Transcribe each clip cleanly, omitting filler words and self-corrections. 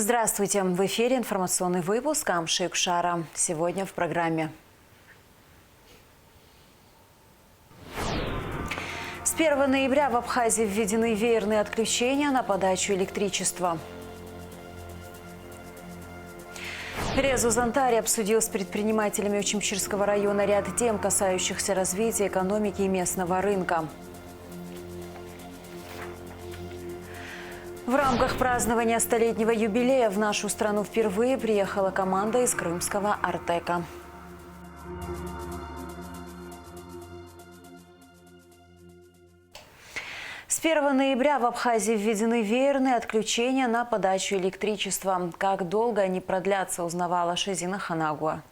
Здравствуйте! В эфире информационный выпуск Амши Кшара. Сегодня в программе. С 1 ноября в Абхазии введены веерные отключения на подачу электричества. Резу Зантари обсудил с предпринимателями Учимчирского района ряд тем, касающихся развития экономики и местного рынка. В рамках празднования столетнего юбилея в нашу страну впервые приехала команда из крымского «Артека». С 1 ноября в Абхазии введены веерные отключения на подачу электричества. Как долго они продлятся, узнавала Шазина Ханагуа.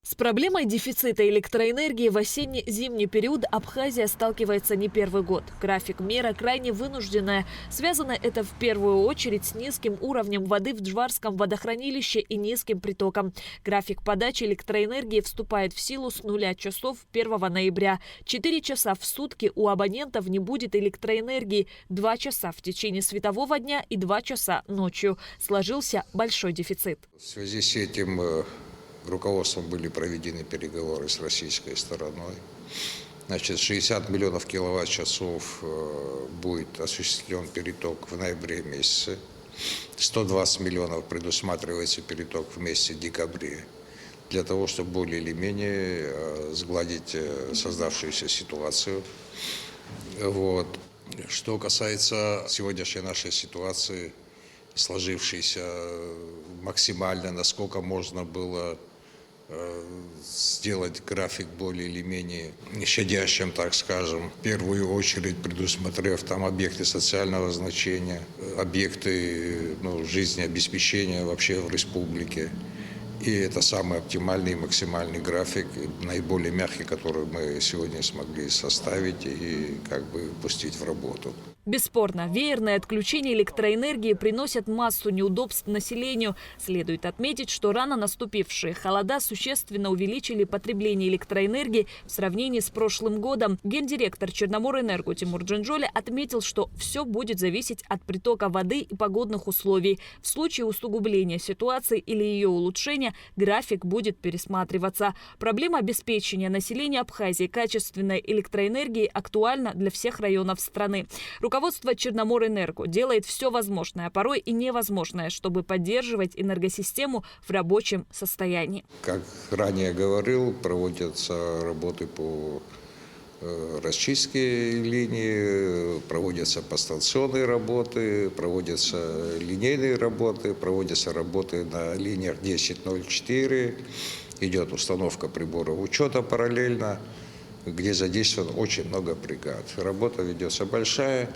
С проблемой дефицита электроэнергии в осенне-зимний период Абхазия сталкивается не первый год. График мера крайне вынужденная. Связано это в первую очередь с низким уровнем воды в Джварском водохранилище и низким притоком. График подачи электроэнергии вступает в силу с 0 часов 1 ноября. 4 часа в сутки у абонентов не будет электроэнергии, 2 часа в течение светового дня и 2 часа ночью. Сложился большой дефицит. В связи с этим руководством были проведены переговоры с российской стороной. Значит, 60 миллионов киловатт-часов будет осуществлен переток в ноябре месяце. 120 миллионов предусматривается переток в месяце декабре, для того, чтобы более или менее сгладить создавшуюся ситуацию. Вот. Что касается сегодняшней нашей ситуации, сложившейся максимально, насколько можно было сделать график более или менее щадящим, так скажем, в первую очередь предусмотрев там объекты социального значения, объекты жизнеобеспечения вообще в республике. И это самый оптимальный и максимальный график, наиболее мягкий, который мы сегодня смогли составить и пустить в работу. Бесспорно, веерные отключения электроэнергии приносят массу неудобств населению. Следует отметить, что рано наступившие холода существенно увеличили потребление электроэнергии в сравнении с прошлым годом. Гендиректор Черноморэнерго Тимур Джинджоли отметил, что все будет зависеть от притока воды и погодных условий. В случае усугубления ситуации или ее улучшения график будет пересматриваться. Проблема обеспечения населения Абхазии качественной электроэнергией актуальна для всех районов страны. Руководство Черноморэнерго делает все возможное, а порой и невозможное, чтобы поддерживать энергосистему в рабочем состоянии. Как ранее говорил, проводятся работы по расчистке линии, проводятся подстанционные работы, проводятся линейные работы, проводятся работы на линиях 10.04, идет установка приборов учета параллельно, где задействовано очень много бригад. Работа ведется большая,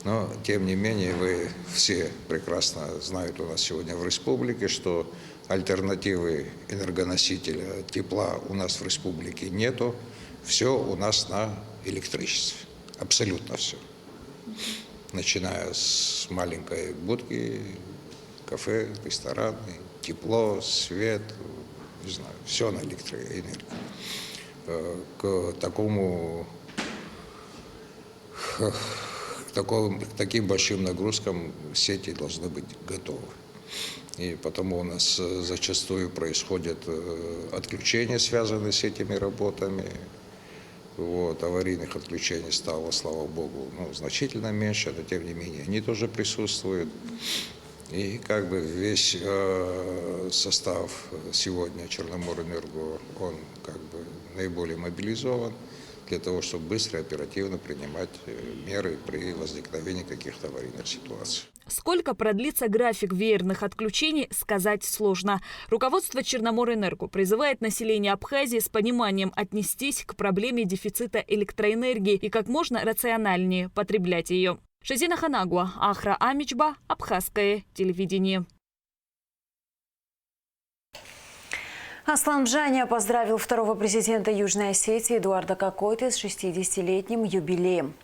но тем не менее вы все прекрасно знаете у нас сегодня в республике, что альтернативы энергоносителя тепла у нас в республике нету. Все у нас на электричестве, абсолютно все. Начиная с маленькой будки, кафе, рестораны, тепло, свет, не знаю, все на электроэнергии. К таким большим нагрузкам сети должны быть готовы. И потому у нас зачастую происходят отключения, связанные с этими работами. Аварийных отключений стало, слава богу, значительно меньше, но тем не менее они тоже присутствуют. И весь состав сегодня Черноморэнерго, он наиболее мобилизован для того, чтобы быстро и оперативно принимать меры при возникновении каких-то аварийных ситуаций. Сколько продлится график веерных отключений, сказать сложно. Руководство Черноморэнерго призывает население Абхазии с пониманием отнестись к проблеме дефицита электроэнергии и как можно рациональнее потреблять ее. Шазина Ханагуа, Ахра Амичба, Абхазское телевидение. Аслан Бжаня поздравил второго президента Южной Осетии Эдуарда Кокойты с 60-летним юбилеем.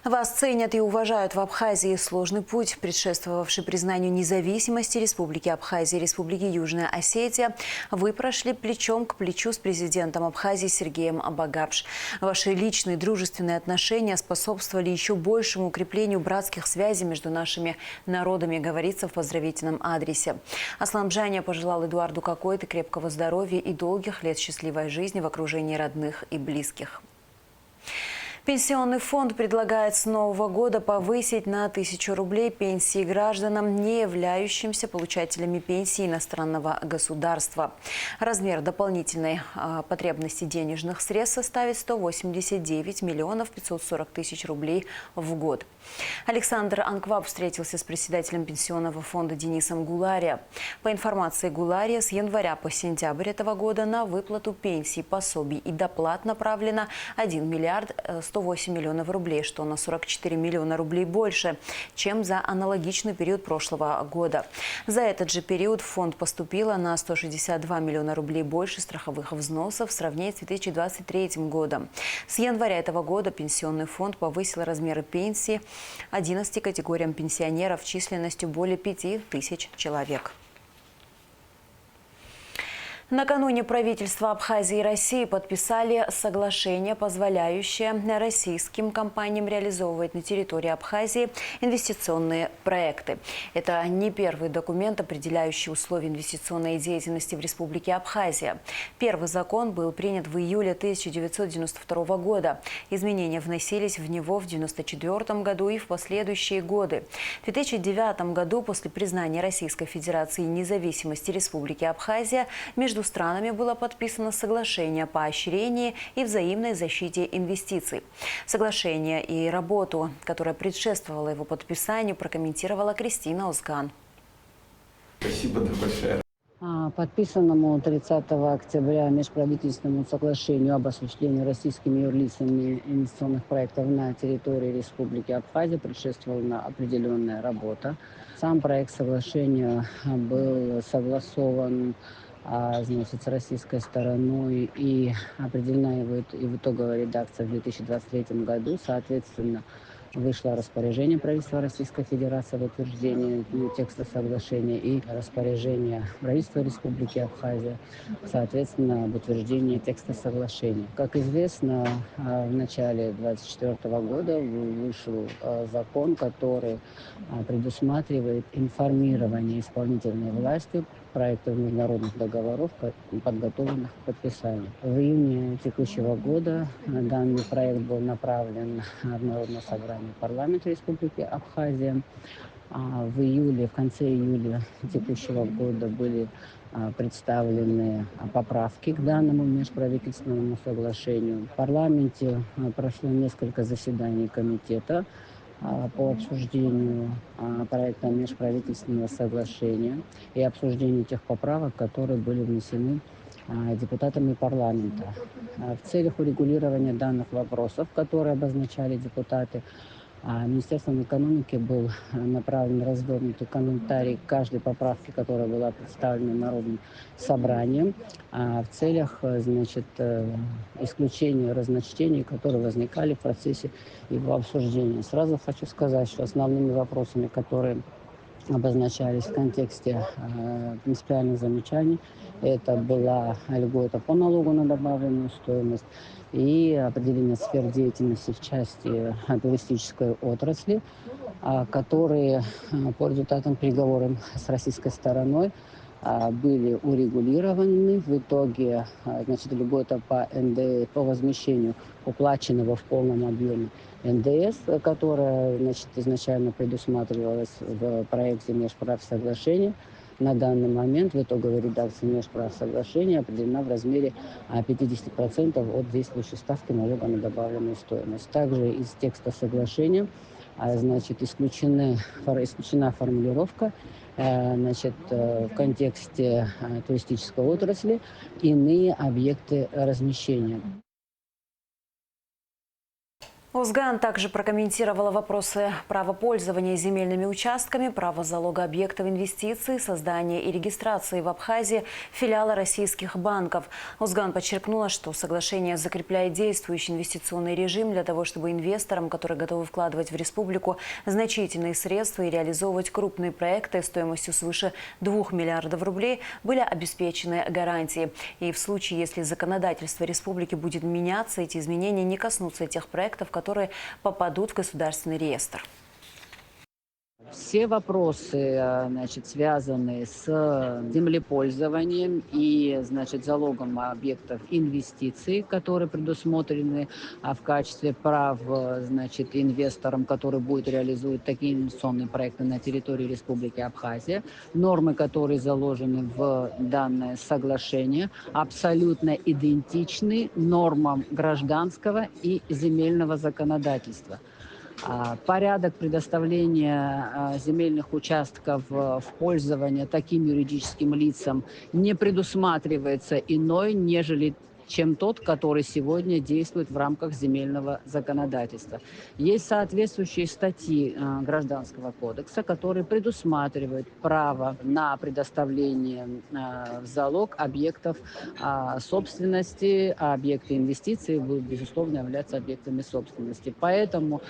Вас ценят и уважают в Абхазии. Сложный путь, предшествовавший признанию независимости Республики Абхазия и Республики Южная Осетия, вы прошли плечом к плечу с президентом Абхазии Сергеем Абагапш. Ваши личные дружественные отношения способствовали еще большему укреплению братских связей между нашими народами, говорится в поздравительном адресе. Аслан Бжаня пожелал Эдуарду Какойты крепкого здоровья и долгих лет счастливой жизни в окружении родных и близких. Пенсионный фонд предлагает с нового года повысить на 1000 рублей пенсии гражданам, не являющимся получателями пенсии иностранного государства. Размер дополнительной потребности денежных средств составит 189 миллионов 540 тысяч рублей в год. Александр Анкваб встретился с председателем Пенсионного фонда Денисом Гулария. По информации Гулария, с января по сентябрь этого года на выплату пенсий, пособий и доплат направлено 1 миллиард 108 миллионов рублей, что на 44 миллиона рублей больше, чем за аналогичный период прошлого года. За этот же период в фонд поступило на 162 миллиона рублей больше страховых взносов в сравнении с 2023 годом. С января этого года Пенсионный фонд повысил размеры пенсии 11 категориям пенсионеров численностью более 5000 человек. Накануне правительства Абхазии и России подписали соглашение, позволяющее российским компаниям реализовывать на территории Абхазии инвестиционные проекты. Это не первый документ, определяющий условия инвестиционной деятельности в Республике Абхазия. Первый закон был принят в июле 1992 года. Изменения вносились в него в 1994 году и в последующие годы. В 2009 году, после признания Российской Федерации независимости Республики Абхазия, между странами было подписано соглашение о поощрении и взаимной защите инвестиций. Соглашение и работу, которая предшествовала его подписанию, прокомментировала Кристина Озган. Спасибо большое. Подписанному 30 октября межправительственному соглашению об осуществлении российскими юрлицами инвестиционных проектов на территории Республики Абхазия предшествовала определенная работа. Сам проект соглашения был согласован значит, с российской стороной и определена его и в итоговой редакции в 2023 году. Соответственно, вышло распоряжение правительства Российской Федерации об утверждении текста соглашения и распоряжение правительства Республики Абхазия, соответственно, об утверждении текста соглашения. Как известно, в начале 2024 года вышел закон, который предусматривает информирование исполнительной власти проектов международных договоров, подготовленных к подписанию. В июне текущего года данный проект был направлен в Народное собрание парламента Республики Абхазия. В конце июля текущего года были представлены поправки к данному межправительственному соглашению. В парламенте прошло несколько заседаний комитета по обсуждению проекта межправительственного соглашения и обсуждению тех поправок, которые были внесены депутатами парламента. В целях урегулирования данных вопросов, которые обозначали депутаты, Министерством экономики был направлен развернутый комментарий к каждой поправке, которая была представлена Народным собранием, в целях, значит, исключения разночтений, которые возникали в процессе его обсуждения. Сразу хочу сказать, что основными вопросами, которые обозначались в контексте принципиальных замечаний, это была льгота по налогу на добавленную стоимость и определение сфер деятельности в части туристической отрасли, которые по результатам переговоров с российской стороной были урегулированы. В итоге, значит, льгота по НДС, по возмещению уплаченного в полном объеме НДС, которая, значит, изначально предусматривалась в проекте межправсоглашения, на данный момент в итоговой редакции межправсоглашения определена в размере 50% от действующей ставки налога на добавленную стоимость. Также из текста соглашения, значит, исключена формулировка, значит, в контексте туристической отрасли иные объекты размещения. Озган также прокомментировала вопросы права пользования земельными участками, права залога объектов инвестиций, создания и регистрации в Абхазии филиала российских банков. Озган подчеркнула, что соглашение закрепляет действующий инвестиционный режим для того, чтобы инвесторам, которые готовы вкладывать в республику значительные средства и реализовывать крупные проекты стоимостью свыше 2 миллиардов рублей, были обеспечены гарантии. И в случае, если законодательство республики будет меняться, эти изменения не коснутся тех проектов, которые попадут в государственный реестр. Все вопросы, связанные с землепользованием и, залогом объектов инвестиций, которые предусмотрены в качестве прав, инвесторам, которые будут реализовывать такие инвестиционные проекты на территории Республики Абхазия, нормы, которые заложены в данное соглашение, абсолютно идентичны нормам гражданского и земельного законодательства. Порядок предоставления земельных участков в пользование таким юридическим лицам не предусматривается иной, нежели чем тот, который сегодня действует в рамках земельного законодательства. Есть соответствующие статьи Гражданского кодекса, которые предусматривают право на предоставление в залог объектов собственности, а объекты инвестиций будут, безусловно, являться объектами собственности. Поэтому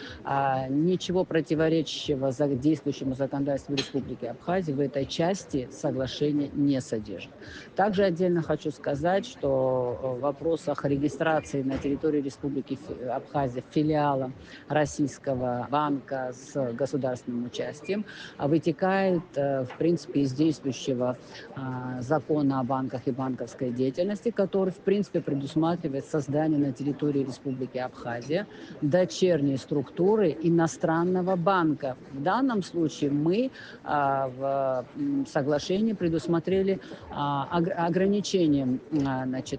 ничего противоречащего действующему законодательству Республики Абхазия в этой части соглашения не содержит. Также отдельно хочу сказать, что в вопросах регистрации на территории Республики Абхазия филиала российского банка с государственным участием вытекает, в принципе, из действующего закона о банках и банковской деятельности, который, в принципе, предусматривает создание на территории Республики Абхазия дочерней структуры иностранного банка. В данном случае мы в соглашении предусмотрели ограничение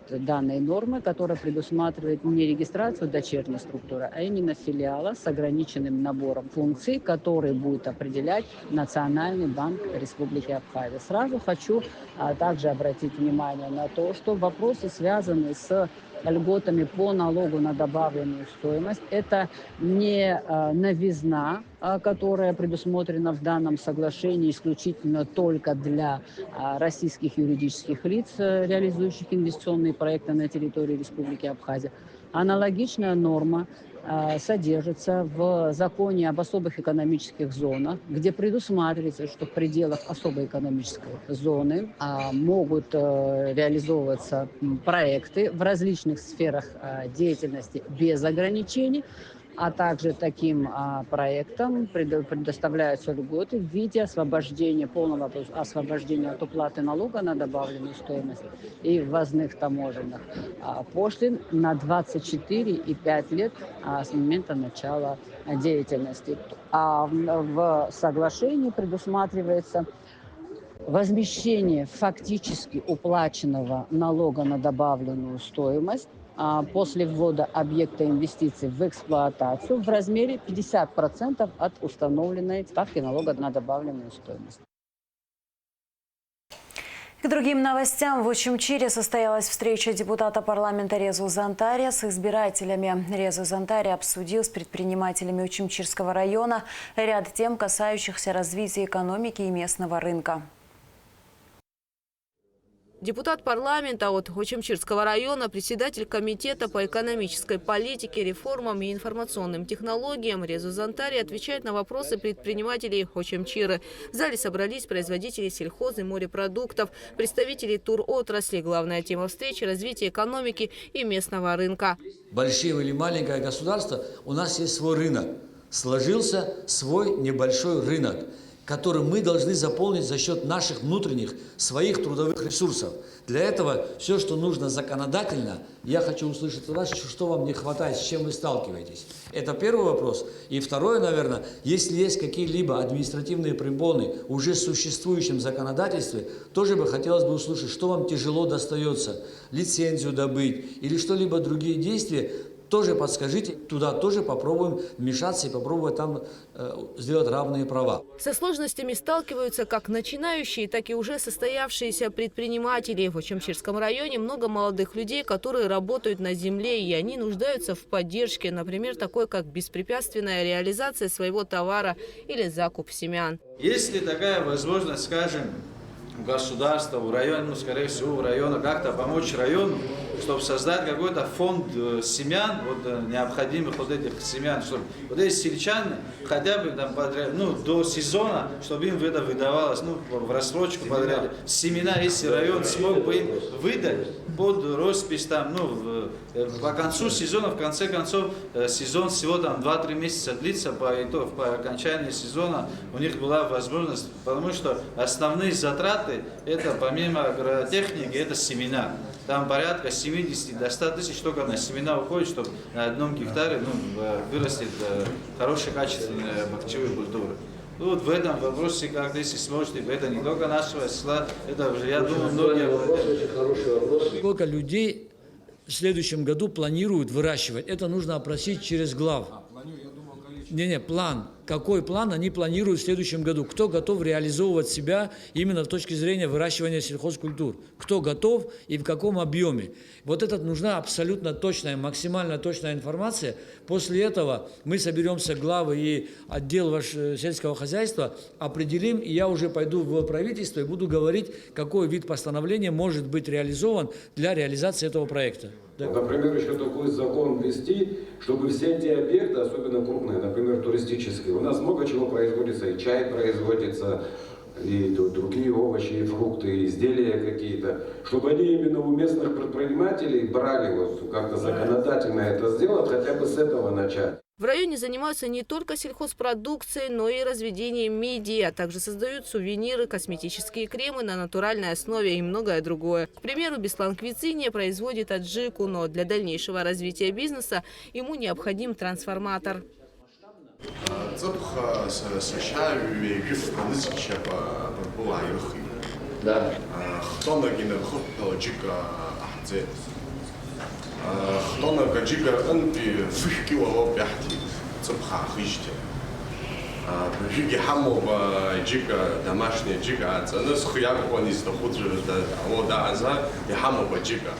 данной нормы, которая предусматривает не регистрацию дочерней структуры, а именно филиала с ограниченным набором функций, которые будет определять Национальный банк Республики Абхазия. Сразу хочу также обратить внимание на то, что вопросы, связанные с льготами по налогу на добавленную стоимость, это не новизна, которая предусмотрена в данном соглашении исключительно только для российских юридических лиц, реализующих инвестиционные проекты на территории Республики Абхазия. Аналогичная норма содержится в законе об особых экономических зонах, где предусматривается, что в пределах особой экономической зоны могут реализовываться проекты в различных сферах деятельности без ограничений, а также таким проектам предоставляются льготы в виде освобождения, полного освобождения от уплаты налога на добавленную стоимость и ввозных таможенных пошлин на 24 и 5 лет с момента начала деятельности. А в соглашении предусматривается возмещение фактически уплаченного налога на добавленную стоимость после ввода объекта инвестиций в эксплуатацию в размере 50% от установленной ставки налога на добавленную стоимость. К другим новостям. В Очимчире состоялась встреча депутата парламента Резу Зантария с избирателями. Резу Зантария обсудил с предпринимателями Очимчирского района ряд тем, касающихся развития экономики и местного рынка. Депутат парламента от Очимчирского района, председатель комитета по экономической политике, реформам и информационным технологиям Резу Зантарий отвечает на вопросы предпринимателей Очимчиры. В зале собрались производители сельхоз- и морепродуктов, представители туротрасли. Главная тема встречи – развитие экономики и местного рынка. Большое или маленькое государство, у нас есть свой рынок. Сложился свой небольшой рынок, который мы должны заполнить за счет наших внутренних, своих трудовых ресурсов. Для этого все, что нужно законодательно, я хочу услышать от вас, что вам не хватает, с чем вы сталкиваетесь. Это первый вопрос. И второе, наверное, если есть какие-либо административные препоны уже в существующем законодательстве, тоже бы хотелось бы услышать, что вам тяжело достается, лицензию добыть или что-либо другие действия, тоже подскажите, туда тоже попробуем вмешаться и попробовать там сделать равные права. Со сложностями сталкиваются как начинающие, так и уже состоявшиеся предприниматели. В Очамчирском районе много молодых людей, которые работают на земле, и они нуждаются в поддержке, например, такой как беспрепятственная реализация своего товара или закуп семян. Есть ли такая возможность, скажем, у государства, у района, ну, скорее всего, у района, как-то помочь району, чтобы создать какой-то фонд семян, вот необходимых вот этих семян, чтобы вот эти сельчане хотя бы там подряд, ну, до сезона, чтобы им это выдавалось, ну, в рассрочку подряд. Семена, если район смог бы им выдать под роспись там, ну, по концу сезона, в конце концов, сезон всего там 2-3 месяца длится, по окончании сезона у них была возможность, потому что основные затраты, это помимо агротехники, это семена. Там порядка 70 до 100 тысяч только на семена уходит, чтобы на одном гектаре, ну, вырастет хорошие качественные бахчевые культуры. Вот в этом вопросе, как если сможете, это не только нашего числа, это уже, я думаю, многие... Сколько людей в следующем году планируют выращивать? Это нужно опросить через глав. План. Какой план они планируют в следующем году? Кто готов реализовывать себя именно с точки зрения выращивания сельхозкультур? Кто готов и в каком объеме? Вот это нужна абсолютно точная, максимально точная информация. После этого мы соберемся, главы и отдел сельского хозяйства, определим, и я уже пойду в правительство и буду говорить, какой вид постановления может быть реализован для реализации этого проекта. Да. Например, еще такой закон ввести, чтобы все эти объекты, особенно крупные, например, туристические, у нас много чего производится, и чай производится, и другие овощи, и фрукты, и изделия какие-то, чтобы они именно у местных предпринимателей брали, вот как-то законодательно это сделать, хотя бы с этого начать. В районе занимаются не только сельхозпродукцией, но и разведением мидии, а также создают сувениры, косметические кремы на натуральной основе и многое другое. К примеру, Беслан Квициния производит аджику, но для дальнейшего развития бизнеса ему необходим трансформатор. خطونا كجيكا أنبي فيكي وهو بيحكي صبحة خيجتي بيجي حمو بجيكا домашний جيكا ناس خيار ونيس تخوض هو ده عزا يحمو بجيكا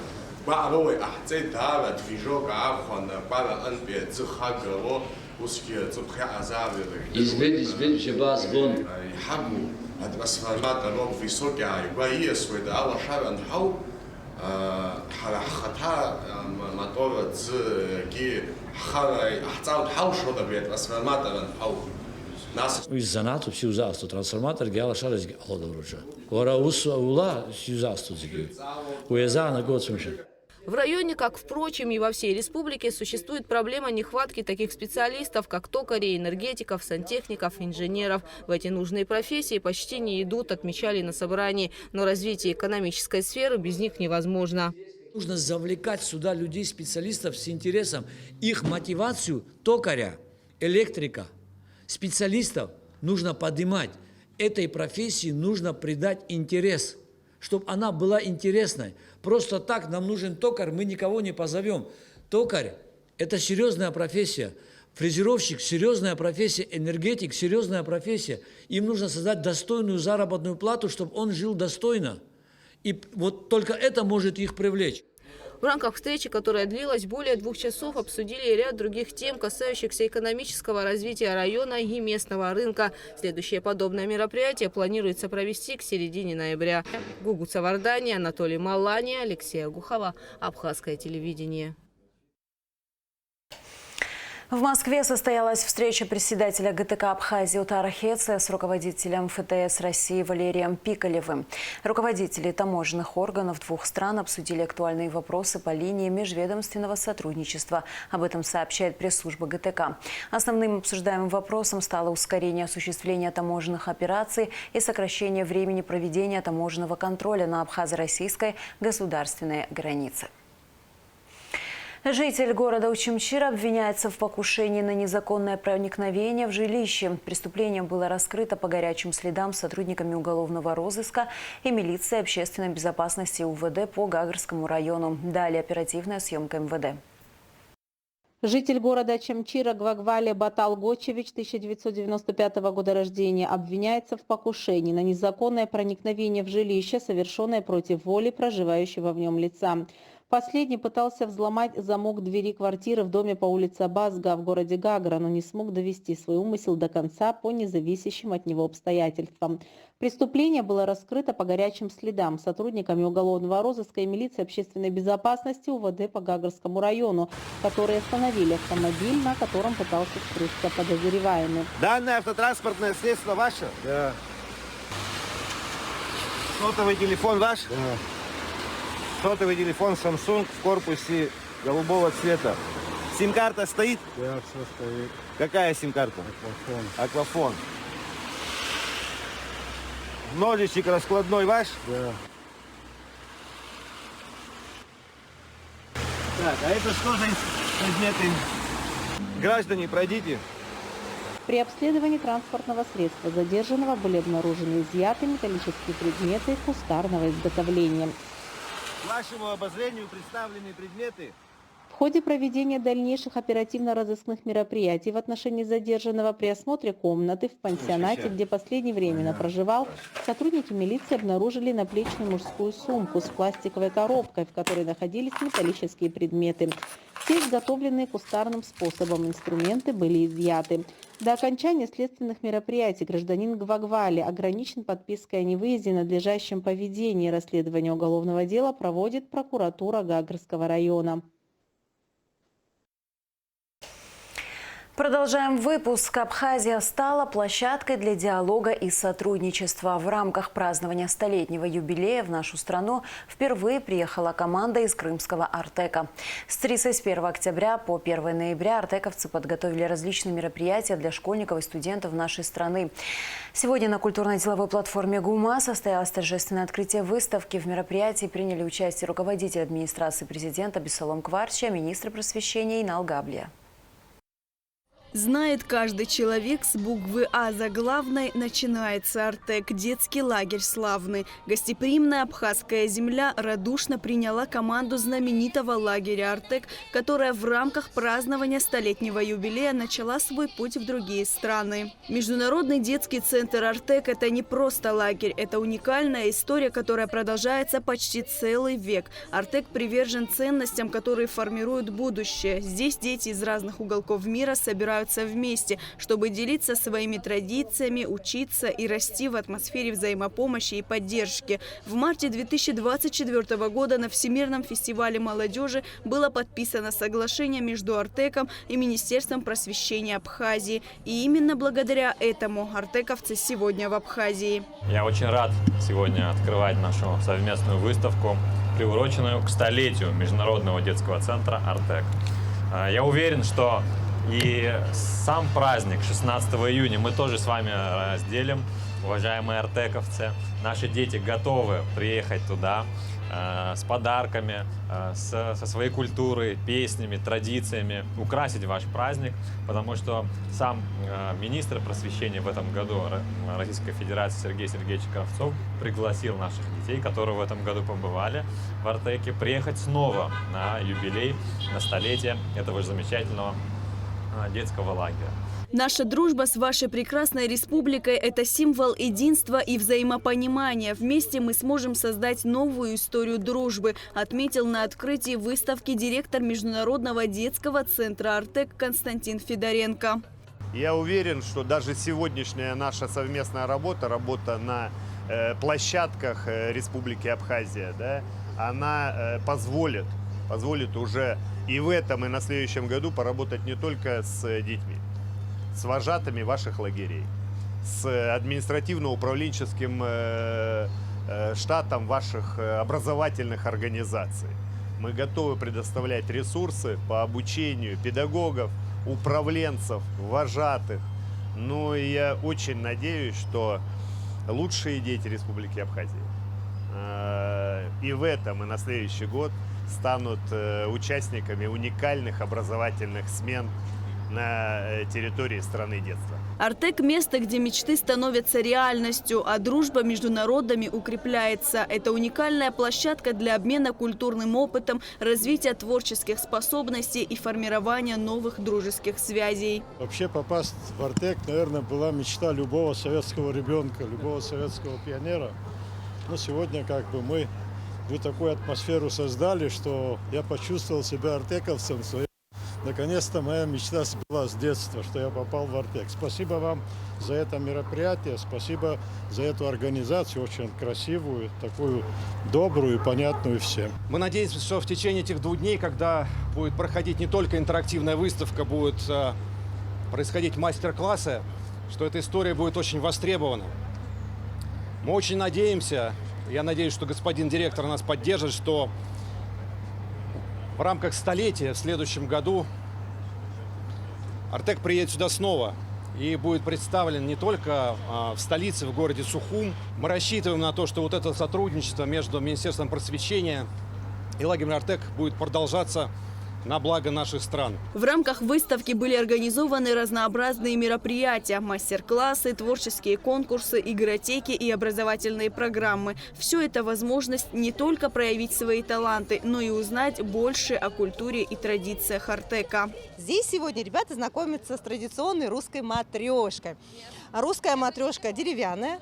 بعروي أحتاج هذا تفيجوك عارفون بعد أنبي تخاك هو وسكي صبحة عزا Izbed žeba zgon. يحمو هذا بس فالمات لو في سوق يعني باهي سويد على شارع نحو حرختها моторы ки хара ахцал хаушу да бет трансформатор хау нас из занату всю засту трансформатор гала шарез алодоруча гора ула всю засту зиги уеза на год смешен. В районе, как, впрочем, и во всей республике, существует проблема нехватки таких специалистов, как токарей, энергетиков, сантехников, инженеров. В эти нужные профессии почти не идут, отмечали на собрании. Но развитие экономической сферы без них невозможно. Нужно завлекать сюда людей, специалистов с интересом. Их мотивацию токаря, электрика, специалистов нужно поднимать. Этой профессии нужно придать интерес, чтобы она была интересной. Просто так нам нужен токарь, мы никого не позовем. Токарь – это серьезная профессия. Фрезеровщик – серьезная профессия. Энергетик – серьезная профессия. Им нужно создать достойную заработную плату, чтобы он жил достойно. И вот только это может их привлечь. В рамках встречи, которая длилась более 2 часов, обсудили ряд других тем, касающихся экономического развития района и местного рынка. Следующее подобное мероприятие планируется провести к середине ноября. Гугу Цавардани, Анатолий Малани, Алексей Агухова. Абхазское телевидение. В Москве состоялась встреча председателя ГТК Абхазии Утара Хеце с руководителем ФТС России Валерием Пикалевым. Руководители таможенных органов двух стран обсудили актуальные вопросы по линии межведомственного сотрудничества. Об этом сообщает пресс-служба ГТК. Основным обсуждаемым вопросом стало ускорение осуществления таможенных операций и сокращение времени проведения таможенного контроля на абхазо-российской государственной границе. Житель города Очамчир обвиняется в покушении на незаконное проникновение в жилище. Преступление было раскрыто по горячим следам сотрудниками уголовного розыска и милиции общественной безопасности УВД по Гагарскому району. Далее оперативная съемка МВД. Житель города Чамчира Гвагвали Батал Гочевич, 1995 года рождения, обвиняется в покушении на незаконное проникновение в жилище, совершенное против воли проживающего в нем лица. Последний пытался взломать замок двери квартиры в доме по улице Абазга в городе Гагра, но не смог довести свой умысел до конца по независящим от него обстоятельствам. Преступление было раскрыто по горячим следам сотрудниками уголовного розыска и милиции общественной безопасности УВД по Гагарскому району, которые остановили автомобиль, на котором пытался скрыться подозреваемый. Данное автотранспортное средство ваше? Да. Сотовый телефон ваш? Да. Сотовый телефон Samsung в корпусе голубого цвета. Сим-карта стоит? Да, все стоит. Какая сим-карта? Аквафон. Аквафон. Ножичек раскладной ваш? Да. Так, а это что за предметы? Граждане, пройдите. При обследовании транспортного средства задержанного были обнаружены изъяты металлические предметы кустарного изготовления. К вашему обозрению представлены предметы. В ходе проведения дальнейших оперативно-розыскных мероприятий в отношении задержанного при осмотре комнаты в пансионате, где последний временно проживал, сотрудники милиции обнаружили наплечную мужскую сумку с пластиковой коробкой, в которой находились металлические предметы. Все изготовленные кустарным способом инструменты были изъяты. До окончания следственных мероприятий гражданин Гвагвали ограничен подпиской о невыезде и надлежащем поведении. Расследование уголовного дела проводит прокуратура Гагарского района. Продолжаем выпуск. Абхазия стала площадкой для диалога и сотрудничества. В рамках празднования столетнего юбилея в нашу страну впервые приехала команда из крымского Артека. С 31 октября по 1 ноября артековцы подготовили различные мероприятия для школьников и студентов нашей страны. Сегодня на культурно-деловой платформе ГУМА состоялось торжественное открытие выставки. В мероприятии приняли участие руководитель администрации президента Бессолом Кварча, министр просвещения Инал Габлия. Знает каждый человек, с буквы А заглавной начинается Артек, детский лагерь славный. Гостеприимная абхазская земля радушно приняла команду знаменитого лагеря Артек, которая в рамках празднования столетнего юбилея начала свой путь в другие страны. Международный детский центр Артек – это не просто лагерь, это уникальная история, которая продолжается почти целый век. Артек привержен ценностям, которые формируют будущее. Здесь дети из разных уголков мира собираются вместе, чтобы делиться своими традициями, учиться и расти в атмосфере взаимопомощи и поддержки. В марте 2024 года на Всемирном фестивале молодежи было подписано соглашение между Артеком и Министерством просвещения Абхазии. И именно благодаря этому артековцы сегодня в Абхазии. Я очень рад сегодня открывать нашу совместную выставку, приуроченную к столетию Международного детского центра Артек. Я уверен, что и сам праздник 16 июня мы тоже с вами разделим, уважаемые артековцы. Наши дети готовы приехать туда с подарками, со своей культурой, песнями, традициями, украсить ваш праздник, потому что сам министр просвещения в этом году Российской Федерации Сергей Сергеевич Кравцов пригласил наших детей, которые в этом году побывали в Артеке, приехать снова на юбилей, на столетие этого же замечательного детского лагеря. Наша дружба с вашей прекрасной республикой – это символ единства и взаимопонимания. Вместе мы сможем создать новую историю дружбы, отметил на открытии выставки директор Международного детского центра Артек Константин Федоренко. Я уверен, что даже сегодняшняя наша совместная работа на площадках Республики Абхазия, да, она позволит уже и в этом, и на следующем году поработать не только с детьми, с вожатыми ваших лагерей, с административно-управленческим штатом ваших образовательных организаций. Мы готовы предоставлять ресурсы по обучению педагогов, управленцев, вожатых. Ну и я очень надеюсь, что лучшие дети Республики Абхазия и в этом, и на следующий год станут участниками уникальных образовательных смен на территории страны детства. Артек – место, где мечты становятся реальностью, а дружба между народами укрепляется. Это уникальная площадка для обмена культурным опытом, развития творческих способностей и формирования новых дружеских связей. Вообще попасть в Артек, наверное, была мечта любого советского ребенка, любого советского пионера. Но сегодня мы такую атмосферу создали, что я почувствовал себя артековцем. Наконец-то моя мечта сбылась с детства, что я попал в Артек. Спасибо вам за это мероприятие, спасибо за эту организацию, очень красивую, такую добрую и понятную всем. Мы надеемся, что в течение этих 2 дней, когда будет проходить не только интерактивная выставка, будут происходить мастер-классы, что эта история будет очень востребована. Мы очень надеемся, я надеюсь, что господин директор нас поддержит, что в рамках столетия в следующем году Артек приедет сюда снова и будет представлен не только в столице, в городе Сухум. Мы рассчитываем на то, что вот это сотрудничество между Министерством просвещения и лагерем Артек будет продолжаться на благо наших стран. В рамках выставки были организованы разнообразные мероприятия, мастер-классы, творческие конкурсы, игротеки и образовательные программы. Все это возможность не только проявить свои таланты, но и узнать больше о культуре и традициях Артека. Здесь сегодня ребята знакомятся с традиционной русской матрешкой. Русская матрешка деревянная,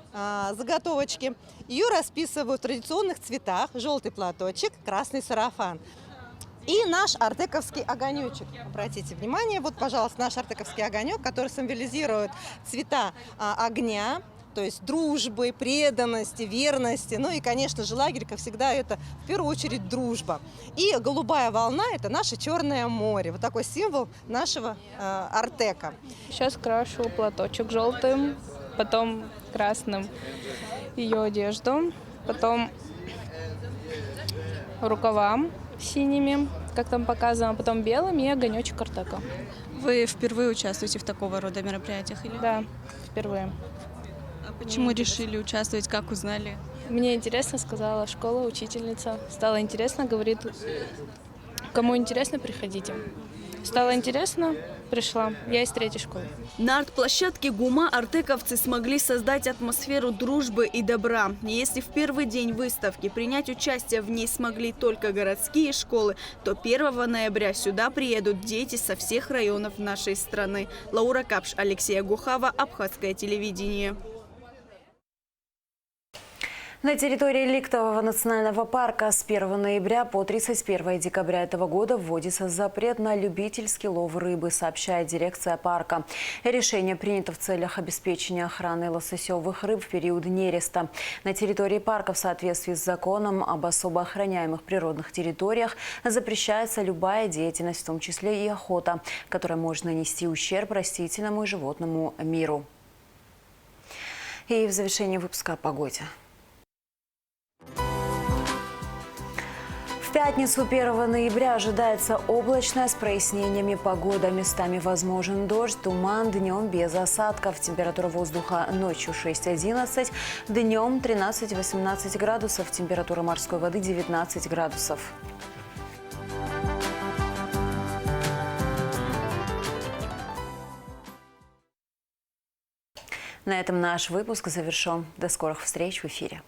заготовочки. Ее расписывают в традиционных цветах: желтый платочек, красный сарафан. И наш артековский огонечек. Обратите внимание, вот, пожалуйста, наш артековский огонек, который символизирует цвета огня, то есть дружбы, преданности, верности. Ну и, конечно же, лагерь, как всегда, это в первую очередь дружба. И голубая волна – это наше Черное море. Вот такой символ нашего Артека. Сейчас крашу платочек желтым, потом красным ее одежду, потом рукавам синими, как там показано, потом белым и огонечек Артека. Вы впервые участвуете в такого рода мероприятиях? Или? Да, впервые. А почему решили участвовать, как узнали? Мне интересно, сказала школа, учительница. Стало интересно, говорит, кому интересно, приходите. Стало интересно, пришла. Я из 3-й школы. На арт-площадке ГУМа артековцы смогли создать атмосферу дружбы и добра. Если в первый день выставки принять участие в ней смогли только городские школы, то 1 ноября сюда приедут дети со всех районов нашей страны. Лаура Капш, Алексей Гухава, Абхазское телевидение. На территории Ликтового национального парка с 1 ноября по 31 декабря этого года вводится запрет на любительский лов рыбы, сообщает дирекция парка. Решение принято в целях обеспечения охраны лососевых рыб в период нереста. На территории парка в соответствии с законом об особо охраняемых природных территориях запрещается любая деятельность, в том числе и охота, которая может нанести ущерб растительному и животному миру. И в завершении выпуска о погоде. В пятницу 1 ноября ожидается облачная с прояснениями погода. Местами возможен дождь, туман, днем без осадков. Температура воздуха ночью 6-11, днем 13-18 градусов. Температура морской воды 19 градусов. На этом наш выпуск завершен. До скорых встреч в эфире.